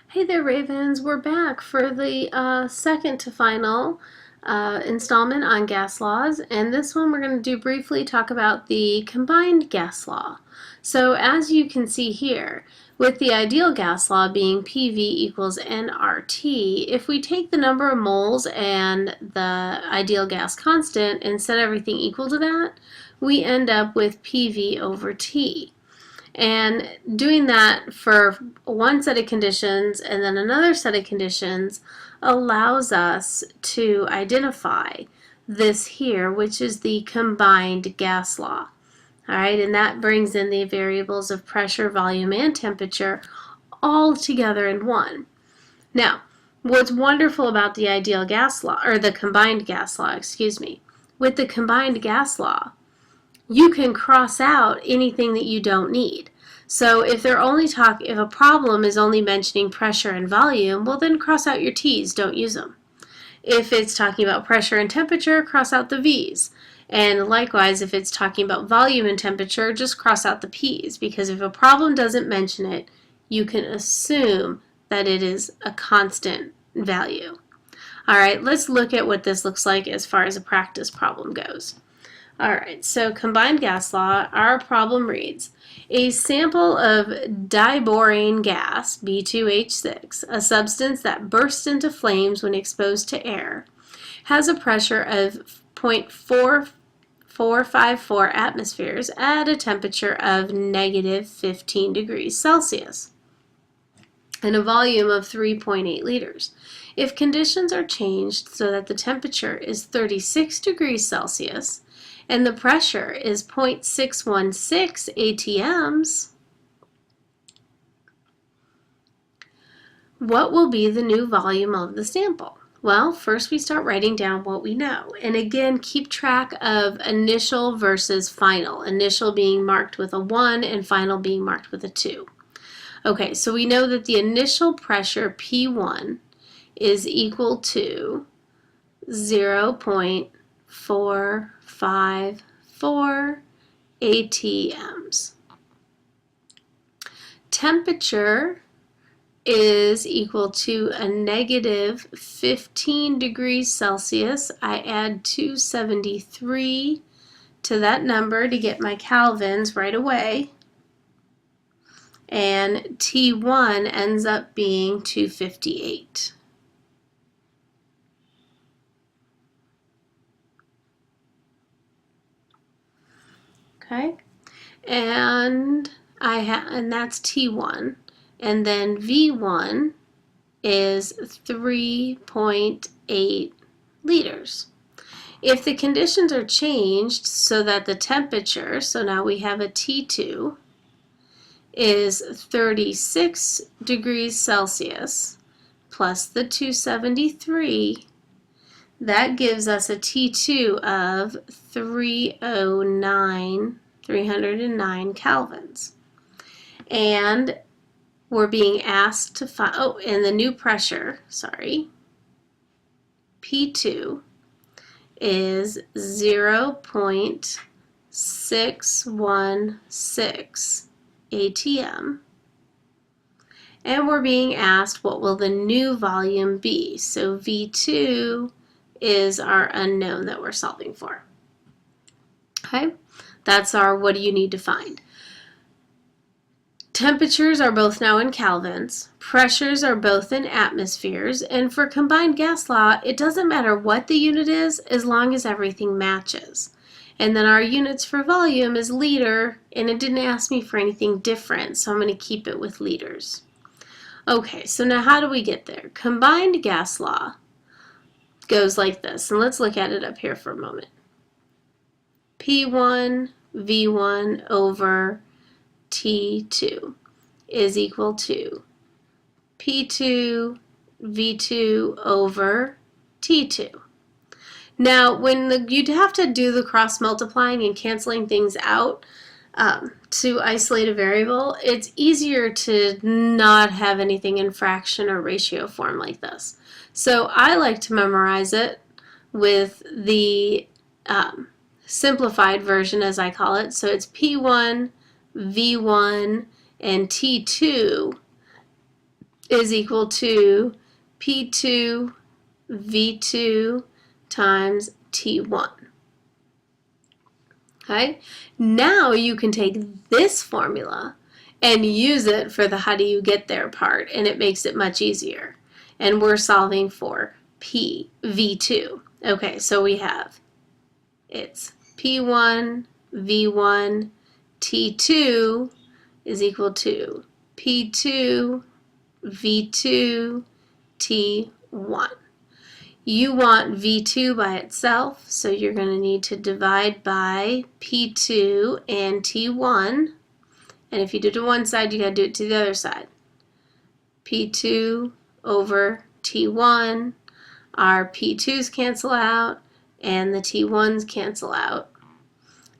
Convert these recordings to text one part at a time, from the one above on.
Hey there, Ravens. We're back for the second to final installment on gas laws, and this one we're going to do briefly talk about the combined gas law. So as you can see here, with the ideal gas law being PV equals nRT, if we take the number of moles and the ideal gas constant and set everything equal to that, we end up with PV over T. And doing that for one set of conditions and then another set of conditions allows us to identify this here, which is the combined gas law. All right, and that brings in the variables of pressure, volume, and temperature all together in one. Now, what's wonderful about the ideal gas law, or the combined gas law, excuse me, with the combined gas law, you can cross out anything that you don't need. So if if a problem is only mentioning pressure and volume, well then cross out your T's, don't use them. If it's talking about pressure and temperature, cross out the V's. And likewise, if it's talking about volume and temperature, just cross out the P's, because if a problem doesn't mention it, you can assume that it is a constant value. All right, let's look at what this looks like as far as a practice problem goes. Alright, so combined gas law, our problem reads, a sample of diborane gas, B2H6, a substance that bursts into flames when exposed to air, has a pressure of 0.4454 atmospheres at a temperature of negative 15 degrees Celsius and a volume of 3.8 liters. If conditions are changed so that the temperature is 36 degrees Celsius, and the pressure is 0.616 atms, what will be the new volume of the sample? Well, first we start writing down what we know. And again, keep track of initial versus final. Initial being marked with a 1 and final being marked with a 2. Okay, so we know that the initial pressure P1 is equal to 0.454 atms. Temperature is equal to a negative 15 degrees Celsius. I add 273 to that number to get my Kelvins right away. And T1 ends up being 258. Okay, and that's T1, and then V1 is 3.8 liters. If the conditions are changed so that the temperature, so now we have a T2, is 36 degrees Celsius plus the 273, that gives us a T2 of 309 kelvins. And we're being asked to find, and the new pressure, P2 is 0.616 atm. And we're being asked what will the new volume be. So V2 is our unknown that we're solving for. Okay, that's our what do you need to find. Temperatures are both now in kelvins, pressures are both in atmospheres, and for combined gas law, it doesn't matter what the unit is as long as everything matches. And then our units for volume is liter, and it didn't ask me for anything different, so I'm going to keep it with liters. Okay, so now how do we get there? Combined gas law goes like this, and let's look at it up here for a moment. P1 V1 over T2 is equal to P2 V2 over T2. Now, when you'd have to do the cross multiplying and canceling things out to isolate a variable, it's easier to not have anything in fraction or ratio form like this. So I like to memorize it with the simplified version, as I call it. So it's P1, V1, and T2 is equal to P2 V2 times T1. Okay? Now you can take this formula and use it for the how do you get there part, and it makes it much easier. And we're solving for P, V2. Okay, so we have, it's P1, V1, T2 is equal to P2, V2, T1. You want V2 by itself, so you're going to need to divide by P2 and T1. And if you do it to one side, you got to do it to the other side. P2 over T1. Our P2s cancel out, and the T1s cancel out.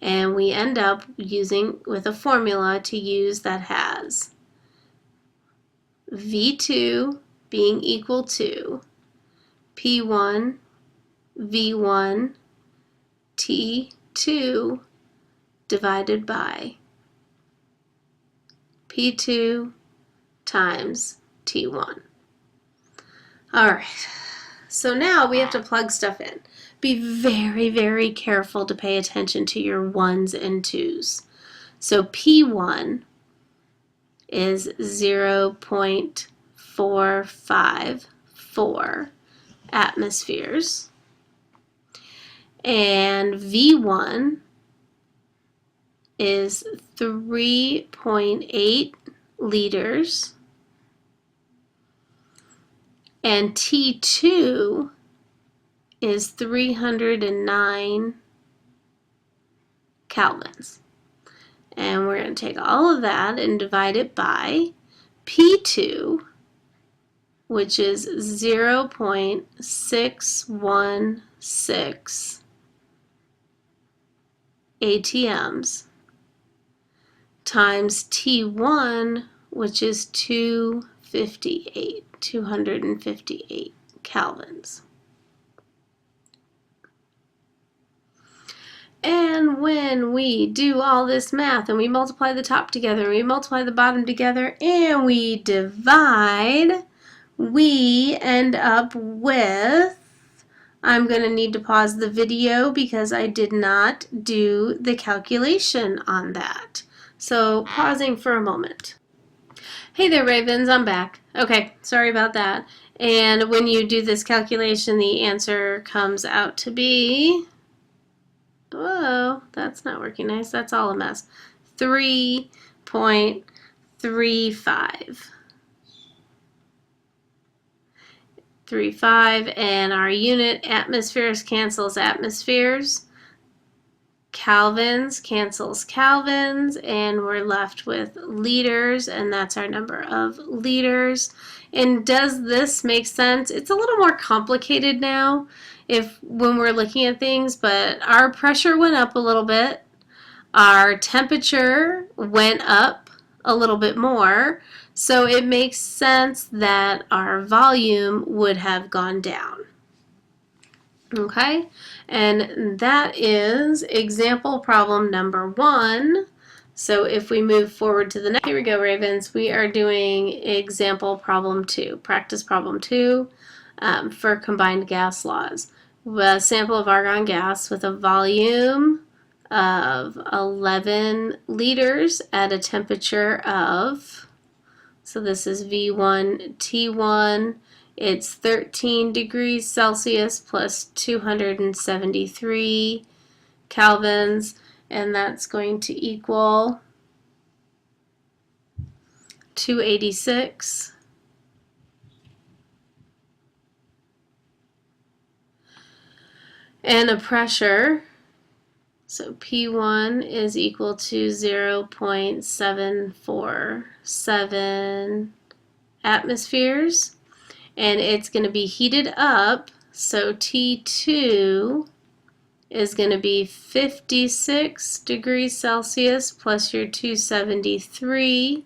And we end up with a formula to use that has V2 being equal to P1, V1, T2 divided by P2 times T1. All right, so now we have to plug stuff in. Be very, very careful to pay attention to your 1s and 2s. So P1 is 0.454 atmospheres, and V1 is 3.8 liters, and T2 is 309 kelvins. And we're going to take all of that and divide it by P2, which is 0.616 ATMs, times T1, which is 258 kelvins. And when we do all this math and we multiply the top together, we multiply the bottom together, and we divide, we end up with, I'm going to need to pause the video because I did not do the calculation on that. So pausing for a moment. Hey there, Ravens, I'm back. Okay, sorry about that. And when you do this calculation, the answer comes out to be, whoa, that's not working nice. That's all a mess. 3.35. 35, and our unit atmospheres cancels atmospheres. Kelvins cancels kelvins, and we're left with liters, and that's our number of liters. And does this make sense? It's a little more complicated now when we're looking at things, but our pressure went up a little bit. Our temperature went up a little bit more, so it makes sense that our volume would have gone down. Okay, and that is example problem number 1. So if we move forward to the next, here we go, Ravens. We are doing example problem 2, practice problem 2 for combined gas laws. A sample of argon gas with a volume of 11 liters at a temperature of, so this is V1, T1, it's 13 degrees Celsius plus 273 kelvins, and that's going to equal 286. And a pressure, so P1 is equal to 0.747 atmospheres, and it's going to be heated up, so T2 is going to be 56 degrees Celsius plus your 273,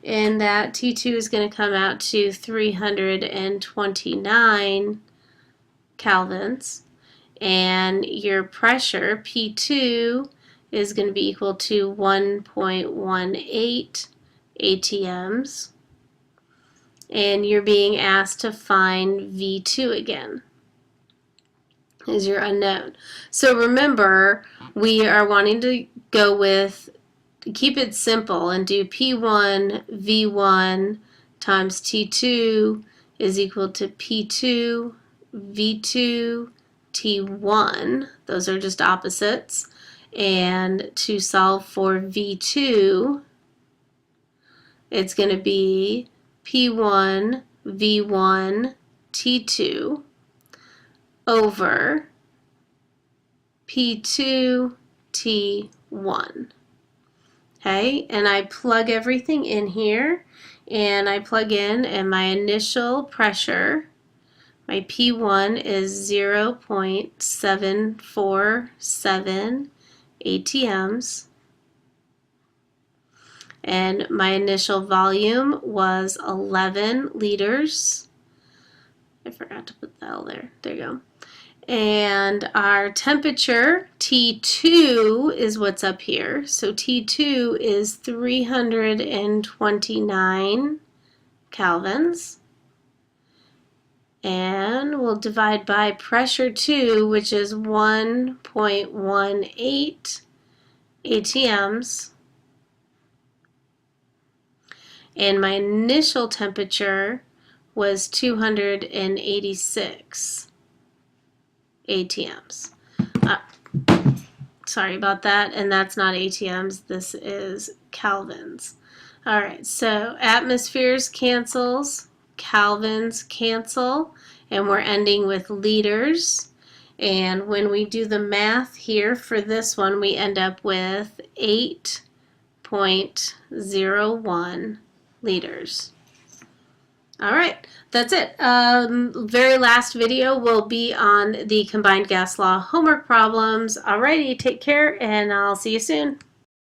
and that T2 is going to come out to 329 kelvins. And your pressure, P2, is going to be equal to 1.18 ATMs. and you're being asked to find V2 again is your unknown. So remember, we are wanting to go with, keep it simple and do P1 V1 times T2 is equal to P2 V2 T1. Those are just opposites. And to solve for V2, it's going to be P1 V1 T2 over P2 T1. Okay, and I plug everything in here, and I plug in, and my initial pressure, my P1 is 0.747 ATMs, and my initial volume was 11 liters. I forgot to put the L there. There you go. And our temperature, T2, is what's up here. So T2 is 329 kelvins. And we'll divide by pressure 2, which is 1.18 ATMs. And my initial temperature was 286 ATMs. Sorry about that, and that's not ATMs, this is kelvins. All right, so atmospheres cancels, kelvins cancel, and we're ending with liters. And when we do the math here for this one, we end up with 8.01 liters. All right, that's it. Very last video will be on the combined gas law homework problems. Alrighty, take care, and I'll see you soon.